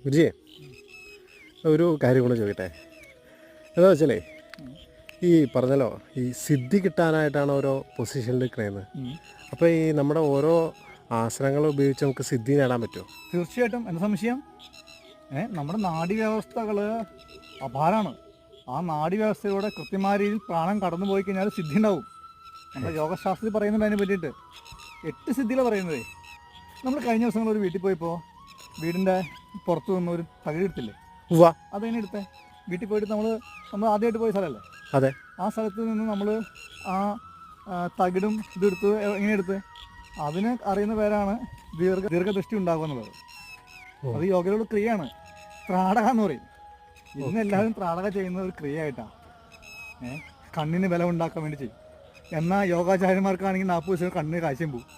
ഗുരുജി ഒരു കാര്യം കൂടെ ചോദിക്കട്ടെ. എന്താ വെച്ചാലേ ഈ പറഞ്ഞല്ലോ ഈ സിദ്ധി കിട്ടാനായിട്ടാണ് ഓരോ പൊസിഷനിൽ നിൽക്കണേന്ന്. അപ്പോൾ ഈ നമ്മുടെ ഓരോ ആസനങ്ങൾ ഉപയോഗിച്ച് നമുക്ക് സിദ്ധി നേടാൻ പറ്റുമോ? തീർച്ചയായിട്ടും. എന്താ സംശയം? നമ്മുടെ നാഡീവ്യവസ്ഥകൾ അപാരമാണ്. ആ നാഡീവ്യവസ്ഥയിലൂടെ കൃത്യമായ രീതിയിൽ പ്രാണം കടന്നു പോയി കഴിഞ്ഞാൽ സിദ്ധി ഉണ്ടാവും. നമ്മുടെ യോഗശാസ്ത്രത്തിൽ പറയുന്നുണ്ട് അതിനെ പറ്റിയിട്ട് 8 സിദ്ധികളാണ് പറയുന്നത്. നമ്മൾ കഴിഞ്ഞ ദിവസങ്ങൾ ഒരു വീട്ടിൽ പോയപ്പോൾ വീടിൻ്റെ പുറത്ത് നിന്ന് ഒരു തകിട് എടുത്തില്ലേ? അതെങ്ങനെ എടുത്തേ? വീട്ടിൽ പോയിട്ട് നമ്മൾ ആദ്യമായിട്ട് പോയ സ്ഥലമല്ലേ? അതെ. ആ സ്ഥലത്ത് നിന്ന് നമ്മൾ ആ തകിടും ഇതെടുത്ത് എങ്ങനെ എടുത്ത്? അതിന് അറിയുന്ന പേരാണ് ദീർഘദൃഷ്ടി ഉണ്ടാകുക എന്നുള്ളത്. അത് യോഗയിലുള്ള ക്രിയയാണ്. ത്രാടക എന്ന് പറയും. ഇന്ന് എല്ലാവരും ത്രാടക ചെയ്യുന്ന ഒരു ക്രിയ ആയിട്ടാണ്. കണ്ണിന് ബലം ഉണ്ടാക്കാൻ വേണ്ടി ചെയ്യും. എന്നാൽ യോഗാചാര്യന്മാർക്കാണെങ്കിൽ 40 ദിവസം കണ്ണിന് കാഴ്ചയും പോകും.